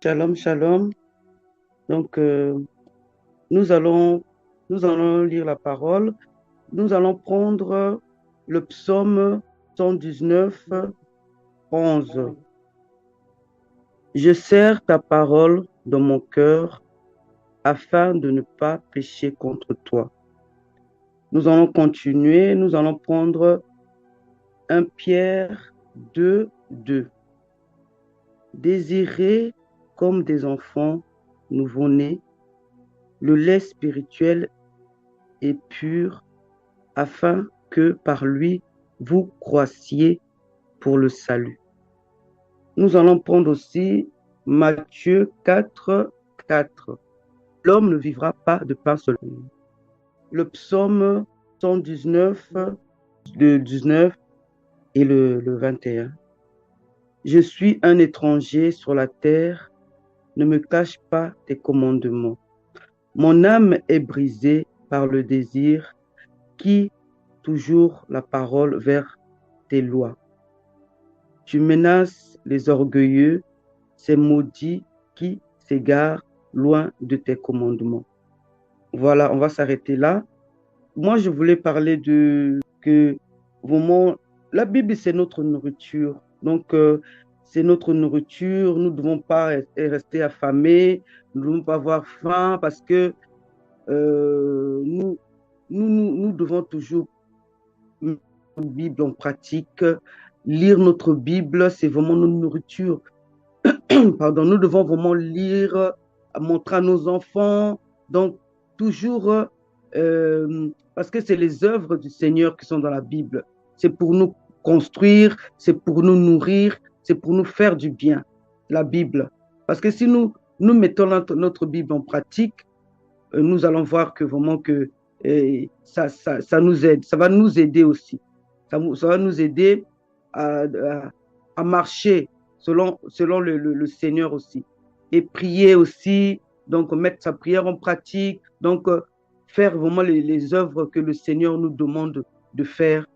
Shalom, shalom. Donc, nous allons, nous allons lire la parole. Nous allons prendre le psaume 119, 11. Je serre ta parole dans mon cœur afin de ne pas pécher contre toi. Nous allons continuer. Nous allons prendre 1 Pierre 2, 2. Désirez comme des enfants nouveau-nés le lait spirituel et pur afin que par lui vous croissiez pour le salut. Nous allons prendre aussi Matthieu 4, 4. L'homme ne vivra pas de pain seul. Le psaume 119, le 19 et le 21. Je suis un étranger sur la terre, ne me cache pas tes commandements. Mon âme est brisée par le désir qui toujours la parole vers tes lois. Tu menaces les orgueilleux, ces maudits qui s'égarent loin de tes commandements. Voilà, on va s'arrêter là. Moi, je voulais parler de que vraiment, la Bible, c'est notre nourriture. Donc, c'est notre nourriture. Nous ne devons pas rester affamés. Nous ne devons pas avoir faim parce que nous devons toujours mettre notre Bible en pratique. Lire notre Bible, c'est vraiment notre nourriture. Pardon, nous devons vraiment lire, montrer à nos enfants. Donc, toujours, parce que c'est les œuvres du Seigneur qui sont dans la Bible. C'est pour nous construire, c'est pour nous nourrir, c'est pour nous faire du bien, la Bible. Parce que si nous mettons notre Bible en pratique, nous allons voir que vraiment que ça nous aide, ça va nous aider aussi. Ça va nous aider à marcher selon le Seigneur aussi. Et prier aussi, donc mettre sa prière en pratique, donc faire vraiment les œuvres que le Seigneur nous demande de faire.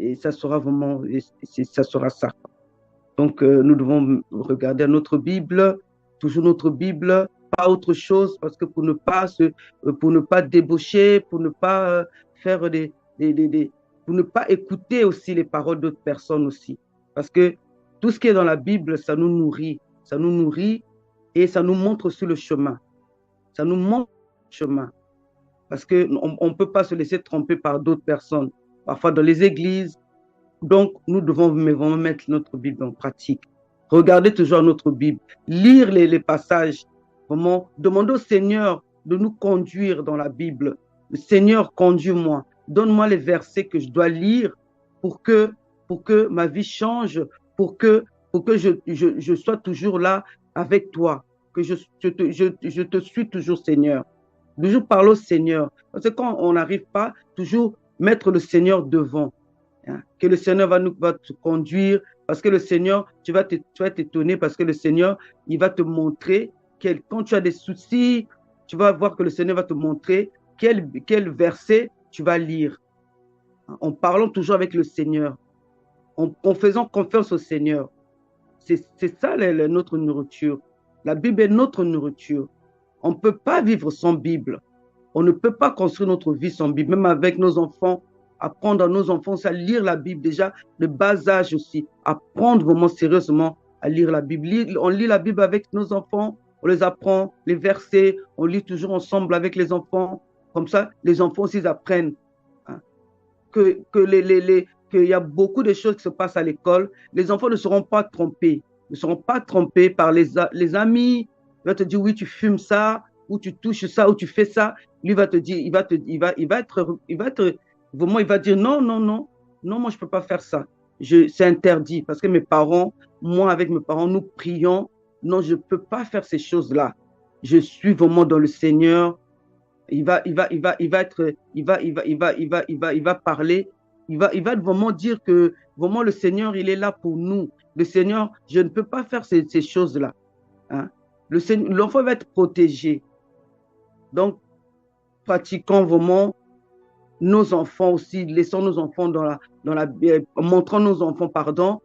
Et ça sera vraiment, ça sera ça. Donc, nous devons regarder notre Bible, toujours notre Bible, pas autre chose, parce que pour ne pas débaucher, pour ne pas faire pour ne pas écouter aussi les paroles d'autres personnes aussi. Parce que tout ce qui est dans la Bible, ça nous nourrit et ça nous montre sur le chemin. Ça nous montre le chemin. Parce qu'on ne peut pas se laisser tromper par d'autres personnes. Parfois dans les églises, donc, nous devons vraiment mettre notre Bible en pratique. Regarder toujours notre Bible, lire les passages, vraiment demander au Seigneur de nous conduire dans la Bible. Le Seigneur, conduis-moi, donne-moi les versets que je dois lire pour que, pour que ma vie change, pour que, pour que je sois toujours là avec toi, que je te suis toujours, Seigneur. Toujours parler au Seigneur. Parce que quand on n'arrive pas, toujours mettre le Seigneur devant. Hein, que le Seigneur va te conduire, parce que le Seigneur, tu vas t'étonner, parce que le Seigneur, il va te montrer, quand tu as des soucis, tu vas voir que le Seigneur va te montrer quel verset tu vas lire. En parlant toujours avec le Seigneur, en faisant confiance au Seigneur. C'est ça notre nourriture. La Bible est notre nourriture. On ne peut pas vivre sans Bible. On ne peut pas construire notre vie sans Bible, même avec nos enfants, apprendre à nos enfants à lire la Bible déjà, de bas âge aussi, apprendre vraiment sérieusement à lire la Bible. On lit la Bible avec nos enfants, on les apprend, les versets, on lit toujours ensemble avec les enfants. Comme ça, les enfants aussi apprennent hein, qu'il y a beaucoup de choses qui se passent à l'école. Les enfants ne seront pas trompés, ne seront pas trompés par les amis. Ils vont te dire, oui, tu fumes ça, ou tu touches ça, ou tu fais ça. Lui va te dire, vraiment, il va dire, non, non, non, non, moi, je ne peux pas faire ça. C'est interdit parce que moi, avec mes parents, nous prions. Non, je ne peux pas faire ces choses-là. Je suis vraiment dans le Seigneur. Il va parler. Il va vraiment dire que vraiment le Seigneur, il est là pour nous. Le Seigneur, je ne peux pas faire ces choses-là. Hein. L'enfant va être protégé. Donc, pratiquons vraiment nos enfants aussi, laissons nos enfants montrons nos enfants, pardon,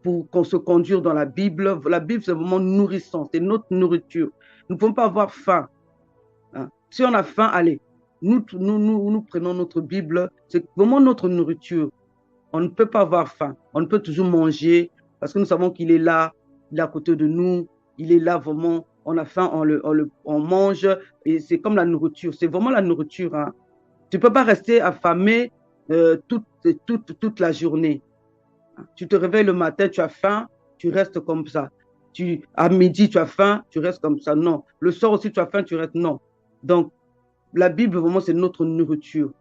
pour qu'on se conduise dans la Bible. La Bible, c'est vraiment nourrissant, c'est notre nourriture. Nous ne pouvons pas avoir faim. Hein. Si on a faim, allez, nous prenons notre Bible, c'est vraiment notre nourriture. On ne peut pas avoir faim. On ne peut toujours manger parce que nous savons qu'il est là, il est à côté de nous, il est là vraiment. On a faim, on mange et c'est comme la nourriture. C'est vraiment la nourriture. Hein. Tu ne peux pas rester affamé toute la journée. Tu te réveilles le matin, tu as faim, tu restes comme ça. À midi, tu as faim, tu restes comme ça. Non. Le soir aussi, tu as faim, tu restes. Non. Donc, la Bible, vraiment, c'est notre nourriture.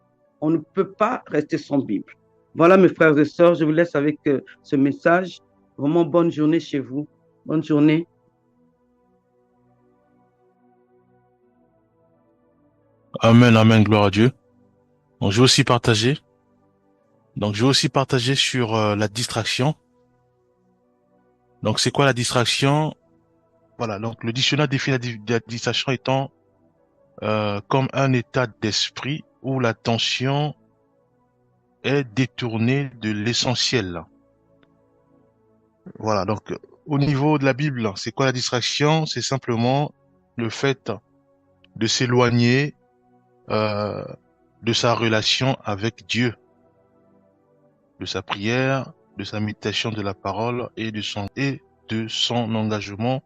On ne peut pas rester sans Bible. Voilà, mes frères et sœurs, je vous laisse avec ce message. Vraiment, bonne journée chez vous. Bonne journée. Amen, amen, gloire à Dieu. Donc, je vais aussi partager. Donc, je vais aussi partager sur la distraction. Donc, c'est quoi la distraction? Voilà. Donc, le dictionnaire définit la distraction étant comme un état d'esprit où l'attention est détournée de l'essentiel. Voilà. Donc, au niveau de la Bible, c'est quoi la distraction? C'est simplement le fait de s'éloigner euh, de sa relation avec Dieu, de sa prière, de sa méditation de la parole et de son engagement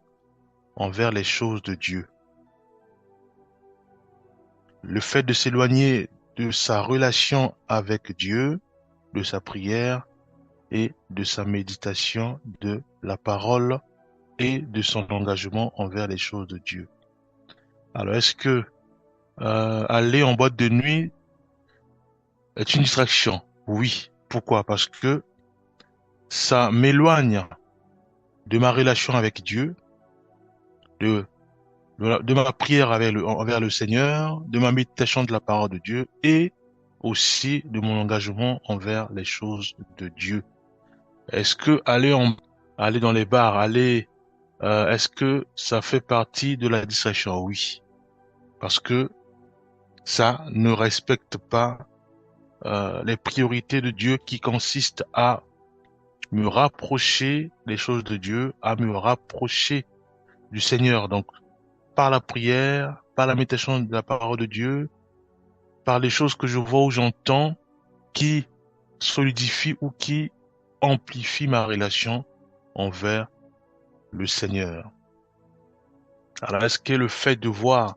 envers les choses de Dieu. Le fait de s'éloigner de sa relation avec Dieu, de sa prière et de sa méditation de la parole et de son engagement envers les choses de Dieu. Alors, est-ce que aller en boîte de nuit est une distraction? Oui. Pourquoi? Parce que ça m'éloigne de ma relation avec Dieu, de de ma prière envers le Seigneur, de ma méditation de la parole de Dieu et aussi de mon engagement envers les choses de Dieu. Est-ce que aller dans les bars, est-ce que ça fait partie de la distraction? Oui, parce que ça ne respecte pas les priorités de Dieu qui consistent à me rapprocher des choses de Dieu, à me rapprocher du Seigneur. Donc, par la prière, par la méditation de la parole de Dieu, par les choses que je vois ou j'entends qui solidifient ou qui amplifient ma relation envers le Seigneur. Alors, est-ce que le fait de voir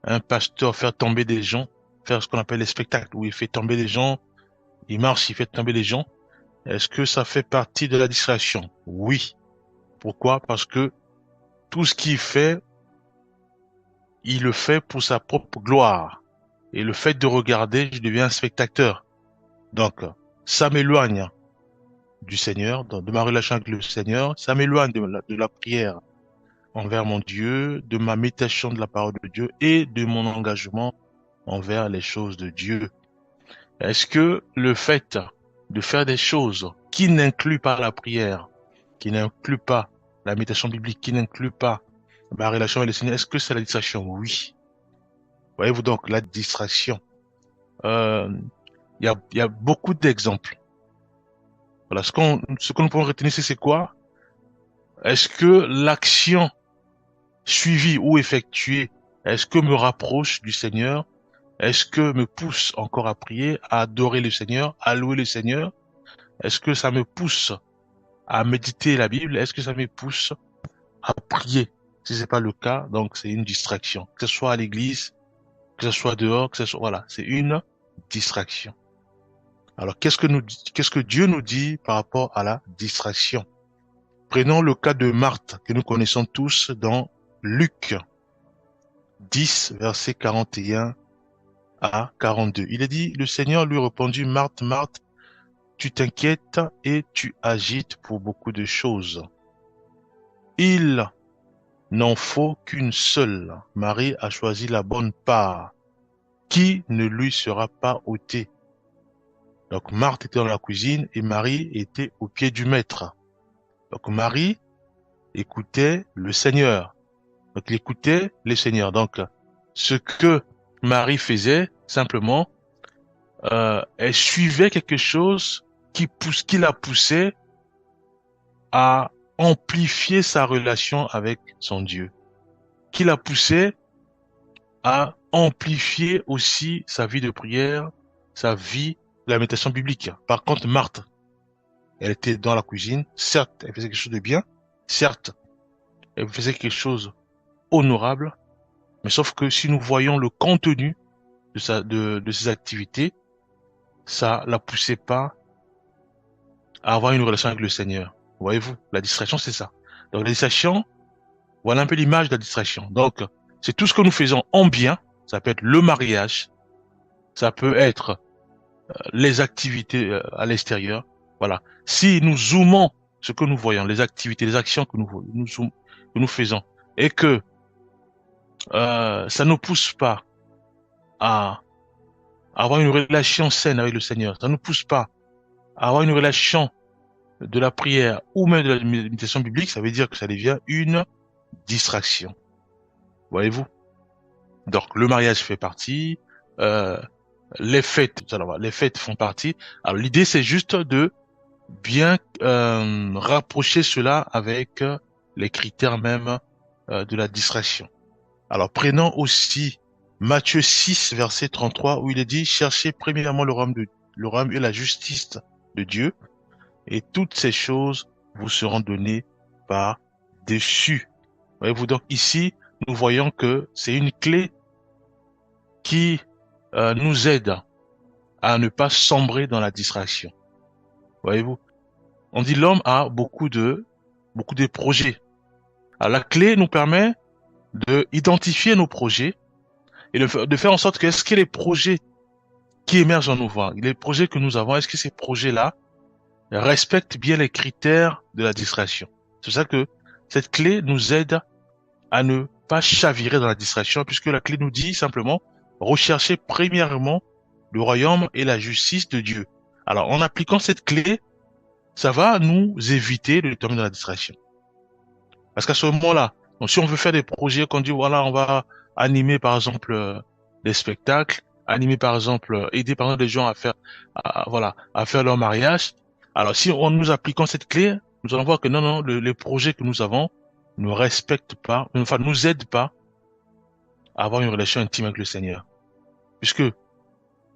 un pasteur faire tomber des gens, faire ce qu'on appelle les spectacles, où il fait tomber des gens, il marche, il fait tomber des gens, est-ce que ça fait partie de la distraction? Oui. Pourquoi? Parce que tout ce qu'il fait, il le fait pour sa propre gloire. Et le fait de regarder, je deviens un spectateur. Donc, ça m'éloigne du Seigneur, de ma relation avec le Seigneur, ça m'éloigne de la prière envers mon Dieu, de ma méditation de la parole de Dieu et de mon engagement envers les choses de Dieu. Est-ce que le fait de faire des choses qui n'incluent pas la prière, qui n'incluent pas la méditation biblique, qui n'incluent pas ma relation avec le Seigneur, est-ce que c'est la distraction? Oui. Voyez-vous donc la distraction. Euh, il y a beaucoup d'exemples. Voilà, ce que nous pouvons retenir, c'est quoi? Est-ce que l'action suivie ou effectuée, est-ce que me rapproche du Seigneur? Est-ce que me pousse encore à prier, à adorer le Seigneur, à louer le Seigneur? Est-ce que ça me pousse à méditer la Bible? Est-ce que ça me pousse à prier? Si c'est pas le cas, donc c'est une distraction. Que ce soit à l'église, que ce soit dehors, que ce soit, voilà, c'est une distraction. Alors, qu'est-ce que Dieu nous dit par rapport à la distraction? Prenons le cas de Marthe, que nous connaissons tous dans Luc 10, verset 41 à 42. Il est dit, le Seigneur lui répondit, Marthe, Marthe, tu t'inquiètes et tu agites pour beaucoup de choses. Il n'en faut qu'une seule. Marie a choisi la bonne part, qui ne lui sera pas ôtée. Donc Marthe était dans la cuisine et Marie était au pied du maître. Donc Marie écoutait le Seigneur. Donc il écoutait le Seigneur. Donc ce que Marie faisait, simplement, elle suivait quelque chose qui la poussait à amplifier sa relation avec son Dieu, qui l'a poussé à amplifier aussi sa vie de prière, sa vie de la méditation biblique. Par contre, Marthe, elle était dans la cuisine, certes, elle faisait quelque chose de bien, certes, elle faisait quelque chose honorable, mais sauf que si nous voyons le contenu de ses activités, ça la poussait pas à avoir une relation avec le Seigneur. Voyez-vous, la distraction, c'est ça. Donc, la distraction, voilà un peu l'image de la distraction. Donc, c'est tout ce que nous faisons en bien. Ça peut être le mariage, ça peut être les activités à l'extérieur. Voilà. Si nous zoomons ce que nous voyons, les activités, les actions que que nous faisons, et que ça ne pousse pas à avoir une relation saine avec le Seigneur, ça ne pousse pas à avoir une relation de la prière ou même de la méditation biblique, ça veut dire que ça devient une distraction. Voyez-vous? Donc, le mariage fait partie, euh, les fêtes font partie. Alors, l'idée, c'est juste de bien rapprocher cela avec les critères même de la distraction. Alors, prenons aussi Matthieu 6, verset 33, où il est dit, cherchez premièrement le royaume et la justice de Dieu, et toutes ces choses vous seront données par-dessus. Voyez-vous, donc ici, nous voyons que c'est une clé qui nous aide à ne pas sombrer dans la distraction. Voyez-vous, on dit l'homme a beaucoup de projets. Alors, la clé nous permet de identifier nos projets et de faire en sorte que est-ce que les projets qui émergent en nous, les projets que nous avons, est-ce que ces projets-là respectent bien les critères de la distraction? C'est ça que cette clé nous aide à ne pas chavirer dans la distraction, puisque la clé nous dit simplement rechercher premièrement le royaume et la justice de Dieu. Alors, en appliquant cette clé, ça va nous éviter de tomber dans la distraction. Parce qu'à ce moment-là, donc si on veut faire des projets qu'on dit, voilà, on va animer par exemple des spectacles, animer par exemple, aider par exemple les gens voilà, à faire leur mariage. Alors si en nous appliquant cette clé, nous allons voir que non, les projets que nous avons ne respectent pas, enfin, nous aident pas à avoir une relation intime avec le Seigneur. Puisque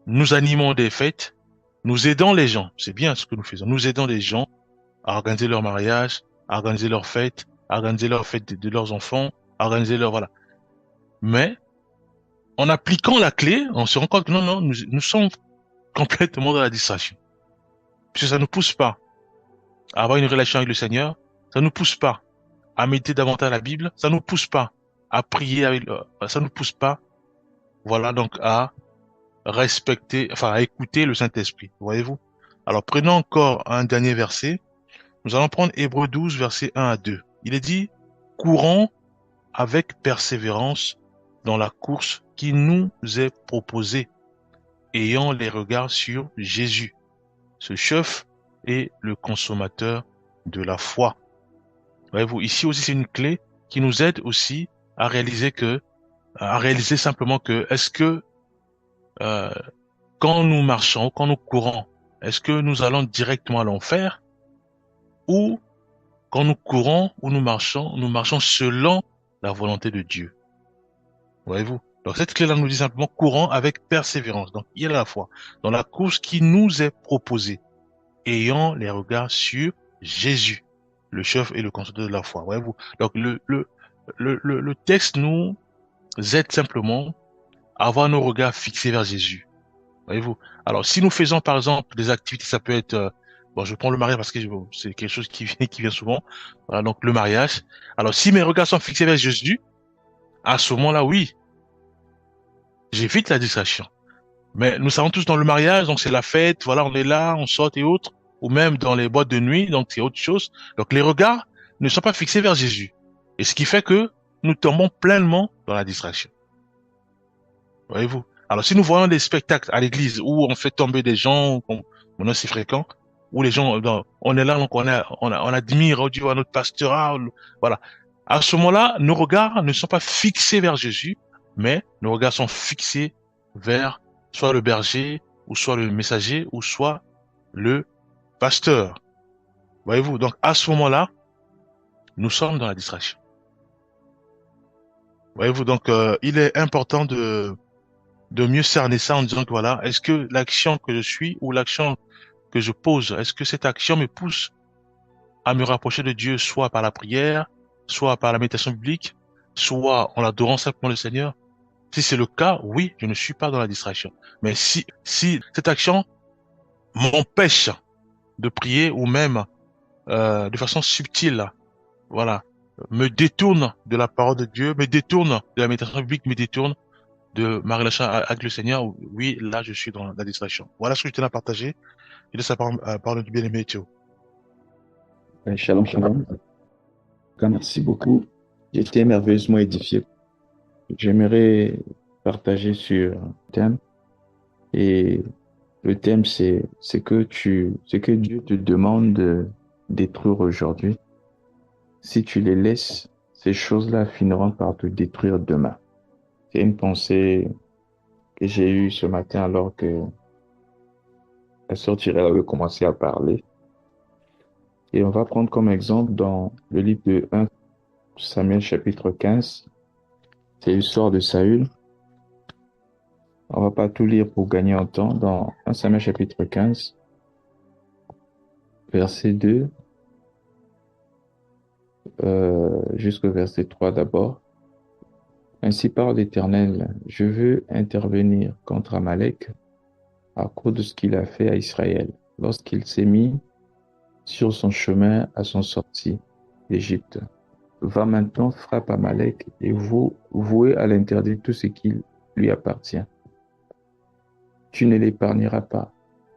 nous animons des fêtes, nous aidons les gens, c'est bien ce que nous faisons, nous aidons les gens à organiser leur mariage, à organiser leurs fêtes, à organiser leurs fêtes de leurs enfants, à organiser leur, voilà. Mais, en appliquant la clé, on se rend compte que non, nous sommes complètement dans la distraction. Puisque ça ne nous pousse pas à avoir une relation avec le Seigneur, ça ne nous pousse pas à méditer davantage la Bible, ça ne nous pousse pas à prier avec, ça ne nous pousse pas, voilà, donc à respecter, enfin, à écouter le Saint-Esprit. Voyez-vous? Alors, prenons encore un dernier verset. Nous allons prendre Hébreux 12, versets 1 à 2. Il est dit, courons avec persévérance dans la course qui nous est proposée, ayant les regards sur Jésus, ce chef et le consommateur de la foi. Voyez-vous, ici aussi c'est une clé qui nous aide aussi à réaliser simplement que est-ce que euh, quand nous marchons, quand nous courons, est-ce que nous allons directement à l'enfer ou quand nous courons ou nous marchons selon la volonté de Dieu. Voyez-vous? Donc cette clé-là nous dit simplement courons avec persévérance. Donc il y a la foi dans la course qui nous est proposée, ayant les regards sur Jésus, le chef et le constructeur de la foi. Voyez-vous? Donc le texte nous aide simplement à avoir nos regards fixés vers Jésus. Voyez-vous? Alors si nous faisons par exemple des activités, ça peut être bon, je prends le mariage parce que bon, c'est quelque chose qui vient souvent. Voilà, donc le mariage. Alors si mes regards sont fixés vers Jésus, à ce moment-là, oui, j'évite la distraction. Mais nous savons tous dans le mariage, donc c'est la fête, voilà, on est là, on saute et autres, ou même dans les boîtes de nuit, donc c'est autre chose. Donc les regards ne sont pas fixés vers Jésus. Et ce qui fait que nous tombons pleinement dans la distraction. Voyez-vous? Alors si nous voyons des spectacles à l'église où on fait tomber des gens, on est si fréquent, où les gens, on est là, donc on admire, on dit à notre pasteur, voilà. À ce moment-là, nos regards ne sont pas fixés vers Jésus, mais nos regards sont fixés vers soit le berger, ou soit le messager, ou soit le pasteur. Voyez-vous, donc à ce moment-là, nous sommes dans la distraction. Voyez-vous, donc il est important de mieux cerner ça en disant que voilà, est-ce que l'action que je suis ou l'action que je pose, est-ce que cette action me pousse à me rapprocher de Dieu, soit par la prière, soit par la méditation biblique, soit en adorant simplement le Seigneur? Si c'est le cas, oui, je ne suis pas dans la distraction. Mais si cette action m'empêche de prier ou même de façon subtile, voilà, me détourne de la parole de Dieu, me détourne de la méditation biblique, me détourne de ma relation avec le Seigneur, oui, là, je suis dans la distraction. Voilà ce que je tenais à partager. Et de sa parole du bien-aimé Théo. Shalom, shalom. Merci beaucoup. J'ai été merveilleusement édifié. J'aimerais partager sur un thème. Et le thème, c'est ce que Dieu te demande de détruire aujourd'hui. Si tu les laisses, ces choses-là finiront par te détruire demain. C'est une pensée que j'ai eue ce matin alors que la sœur Tirel avait commencé à parler. Et on va prendre comme exemple dans le livre de 1 Samuel chapitre 15. C'est l'histoire de Saül. On va pas tout lire pour gagner en temps. Dans 1 Samuel chapitre 15, verset 2 jusqu'au verset 3 d'abord. Ainsi parle l'Éternel, je veux intervenir contre Amalek à cause de ce qu'il a fait à Israël, lorsqu'il s'est mis sur son chemin à son sortie d'Égypte. Va maintenant, frappe Amalek et vous vouez à l'interdire tout ce qui lui appartient. Tu ne l'épargneras pas,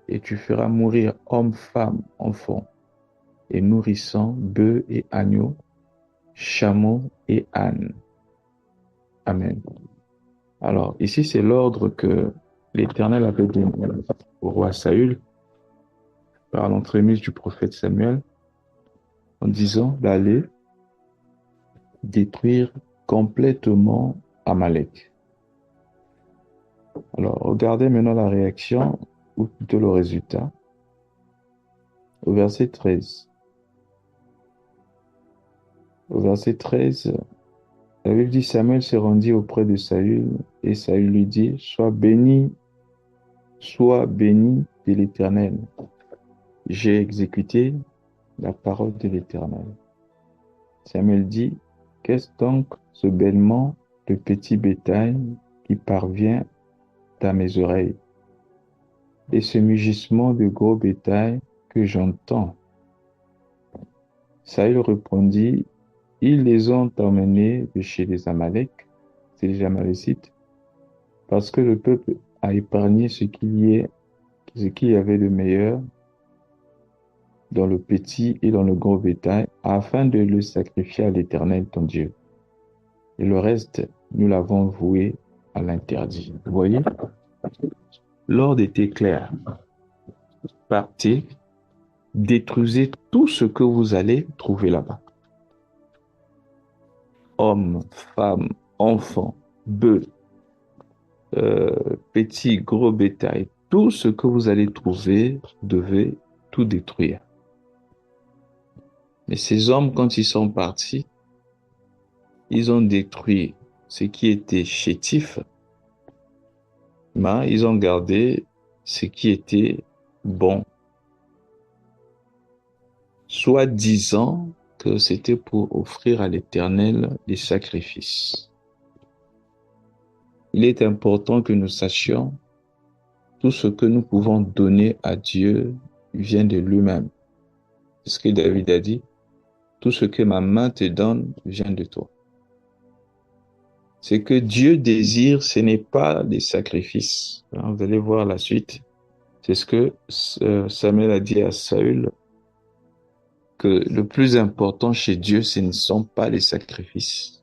et tu feras mourir hommes, femmes, enfants, et nourrissants, bœufs et agneaux, chameaux et ânes. Amen. Alors, ici, c'est l'ordre que l'Éternel avait donné au roi Saül par l'entremise du prophète Samuel en disant d'aller détruire complètement Amalek. Alors, regardez maintenant la réaction, ou plutôt le résultat, au verset 13. Au verset 13, la Bible dit, Samuel se rendit auprès de Saül, et Saül lui dit, sois béni de l'Éternel. J'ai exécuté la parole de l'Éternel. Samuel dit, qu'est-ce donc ce bêlement de petit bétail qui parvient à mes oreilles, et ce mugissement de gros bétail que j'entends? Saül répondit, ils les ont emmenés de chez les Amalek, c'est les Amalécites, parce que le peuple a épargné ce qu'il y avait de meilleur dans le petit et dans le gros bétail, afin de le sacrifier à l'Éternel ton Dieu. Et le reste, nous l'avons voué à l'interdit. Vous voyez, l'ordre était clair. Partez, détruisez tout ce que vous allez trouver là-bas. Hommes, femmes, enfants, bœufs, petits, gros bétail, tout ce que vous allez trouver, vous devez tout détruire. Mais ces hommes, quand ils sont partis, ils ont détruit ce qui était chétif, mais ils ont gardé ce qui était bon, soit disant que c'était pour offrir à l'Éternel des sacrifices. Il est important que nous sachions tout ce que nous pouvons donner à Dieu vient de lui-même. C'est ce que David a dit. Tout ce que ma main te donne vient de toi. Ce que Dieu désire, ce n'est pas des sacrifices. Vous allez voir la suite. C'est ce que Samuel a dit à Saül, que le plus important chez Dieu, ce ne sont pas les sacrifices.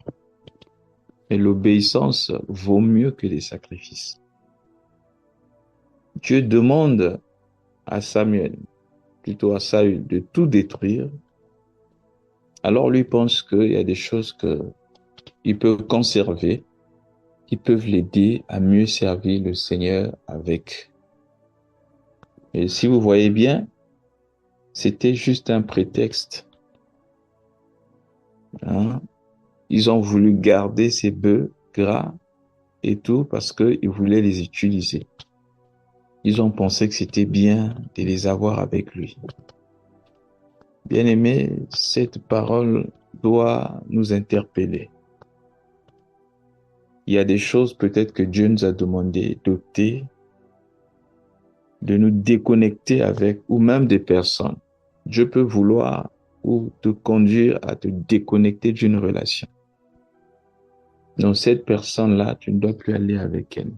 Mais l'obéissance vaut mieux que les sacrifices. Dieu demande à Samuel, plutôt à Saül, de tout détruire. Alors lui pense qu'il y a des choses qu'il peut conserver, qui peuvent l'aider à mieux servir le Seigneur avec. Et si vous voyez bien, C'était juste un prétexte. Hein. Ils ont voulu garder ces bœufs gras et tout parce qu'ils voulaient les utiliser. Ils ont pensé que c'était bien de les avoir avec lui. Bien-aimés, cette parole doit nous interpeller. Il y a des choses peut-être que Dieu nous a demandé d'opter, de nous déconnecter avec, ou même des personnes. Dieu peut vouloir ou te conduire à te déconnecter d'une relation. Donc cette personne-là, tu ne dois plus aller avec elle.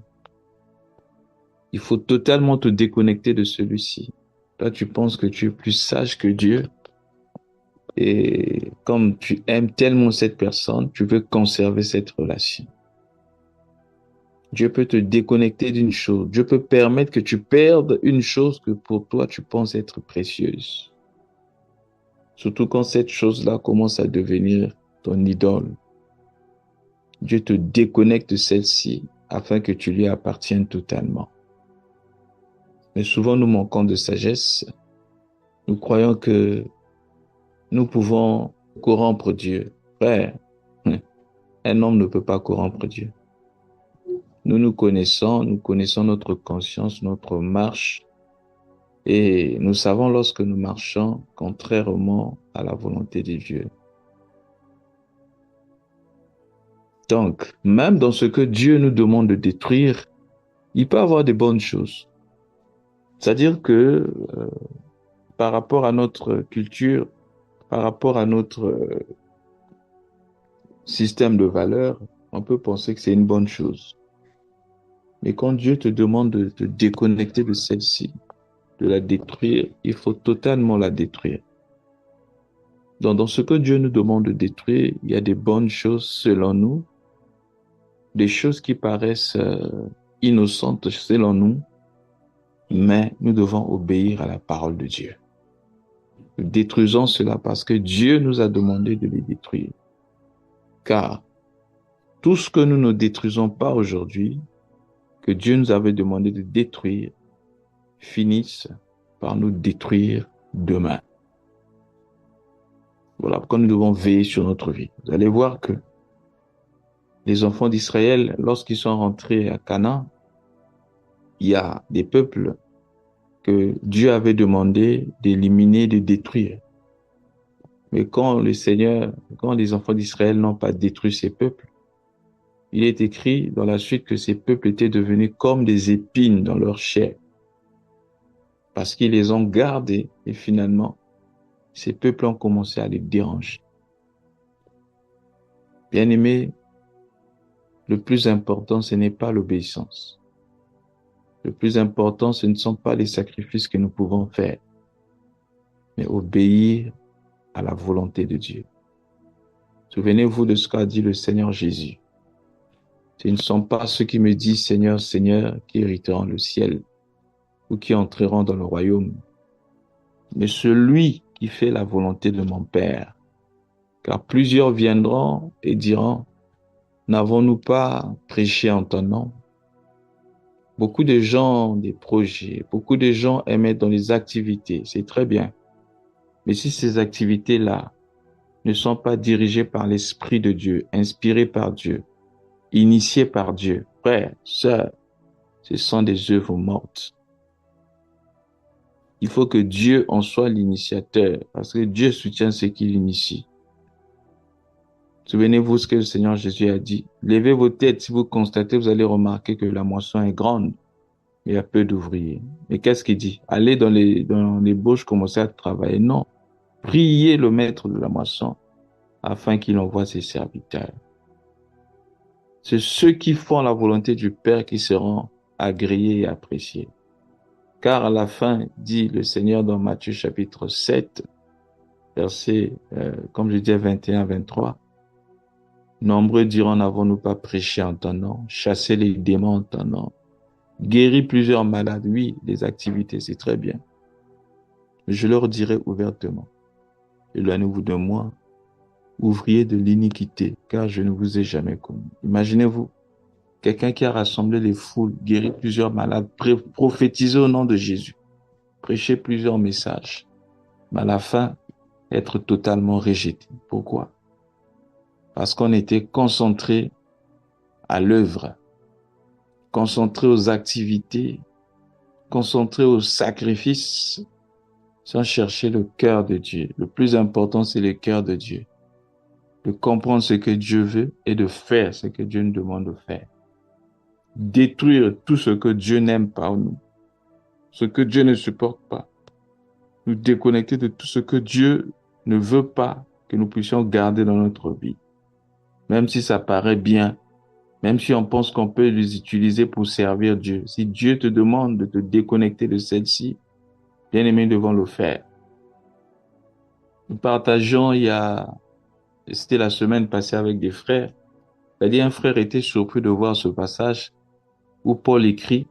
Il faut totalement te déconnecter de celui-ci. Toi, tu penses que tu es plus sage que Dieu. Et comme tu aimes tellement cette personne, tu veux conserver cette relation. Dieu peut te déconnecter d'une chose. Dieu peut permettre que tu perdes une chose que pour toi, tu penses être précieuse. Surtout quand cette chose-là commence à devenir ton idole. Dieu te déconnecte de celle-ci afin que tu lui appartiennes totalement. Mais souvent, nous manquons de sagesse. Nous croyons que nous pouvons corrompre Dieu. Frère, un homme ne peut pas corrompre Dieu. Nous connaissons notre conscience, notre marche, et nous savons lorsque nous marchons contrairement à la volonté de Dieu. Donc, même dans ce que Dieu nous demande de détruire, il peut y avoir des bonnes choses. C'est-à-dire que par rapport à notre culture, par rapport à notre système de valeurs, on peut penser que c'est une bonne chose. Mais quand Dieu te demande de te déconnecter de celle-ci, de la détruire, il faut totalement la détruire. Donc, dans ce que Dieu nous demande de détruire, il y a des bonnes choses selon nous, des choses qui paraissent innocentes selon nous, mais nous devons obéir à la parole de Dieu. Nous détruisons cela parce que Dieu nous a demandé de les détruire. Car tout ce que nous ne détruisons pas aujourd'hui, que Dieu nous avait demandé de détruire, finissent par nous détruire demain. Voilà pourquoi nous devons veiller sur notre vie. Vous allez voir que les enfants d'Israël, lorsqu'ils sont rentrés à Canaan, il y a des peuples que Dieu avait demandé d'éliminer, de détruire. Mais quand les enfants d'Israël n'ont pas détruit ces peuples, il est écrit dans la suite que ces peuples étaient devenus comme des épines dans leur chair. Parce qu'ils les ont gardés et finalement, ces peuples ont commencé à les déranger. Bien-aimés, le plus important, ce n'est pas l'obéissance. Le plus important, ce ne sont pas les sacrifices que nous pouvons faire, mais obéir à la volonté de Dieu. Souvenez-vous de ce qu'a dit le Seigneur Jésus. Ce ne sont pas ceux qui me disent Seigneur, Seigneur, qui hériteront le ciel ou qui entreront dans le royaume, mais celui qui fait la volonté de mon Père. Car plusieurs viendront et diront, n'avons-nous pas prêché en ton nom? Beaucoup de gens ont des projets, beaucoup de gens aiment être dans les activités, c'est très bien. Mais si ces activités-là ne sont pas dirigées par l'Esprit de Dieu, inspirées par Dieu, initiées par Dieu, frères, sœurs, ce sont des œuvres mortes. Il faut que Dieu en soit l'initiateur, parce que Dieu soutient ce qu'il initie. Souvenez-vous ce que le Seigneur Jésus a dit. Levez vos têtes, si vous constatez, vous allez remarquer que la moisson est grande, mais il y a peu d'ouvriers. Mais qu'est-ce qu'il dit? Allez dans les bouches, commencez à travailler. Non. Priez le maître de la moisson afin qu'il envoie ses serviteurs. C'est ceux qui font la volonté du Père qui seront agréés et appréciés. Car à la fin, dit le Seigneur dans Matthieu chapitre 7, verset, comme je disais, 21-23, nombreux diront, n'avons-nous pas prêché en ton nom, chassé les démons en ton nom, guéri plusieurs malades? Oui, les activités, c'est très bien. Je leur dirai ouvertement, éloignez-vous de moi, ouvriers de l'iniquité, car je ne vous ai jamais connu. Imaginez-vous, quelqu'un qui a rassemblé les foules, guéri plusieurs malades, prophétisé au nom de Jésus, prêché plusieurs messages. mais à la fin, être totalement rejeté. Pourquoi? Parce qu'on était concentré à l'œuvre, concentré aux activités, concentré aux sacrifices, sans chercher le cœur de Dieu. Le plus important, c'est le cœur de Dieu. De comprendre ce que Dieu veut et de faire ce que Dieu nous demande de faire. Détruire tout ce que Dieu n'aime pas en nous, ce que Dieu ne supporte pas. Nous déconnecter de tout ce que Dieu ne veut pas que nous puissions garder dans notre vie. Même si ça paraît bien, même si on pense qu'on peut les utiliser pour servir Dieu. Si Dieu te demande de te déconnecter de celle-ci, bien aimé, nous devons le faire. Nous partageons c'était la semaine passée avec des frères. C'est-à-dire, un frère était surpris de voir ce passage où Paul écrit,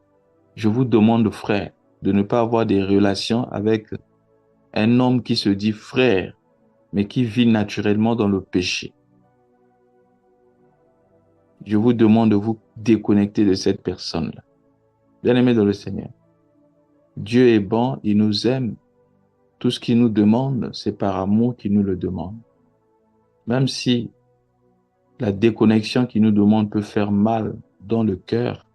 je vous demande, frère, de ne pas avoir des relations avec un homme qui se dit frère, mais qui vit naturellement dans le péché. Je vous demande de vous déconnecter de cette personne-là. Bien-aimé dans le Seigneur, Dieu est bon, il nous aime. Tout ce qu'il nous demande, c'est par amour qu'il nous le demande. Même si la déconnexion qu'il nous demande peut faire mal dans le cœur,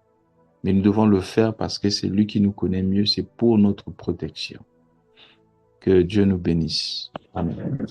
mais nous devons le faire parce que c'est lui qui nous connaît mieux, c'est pour notre protection. Que Dieu nous bénisse. Amen.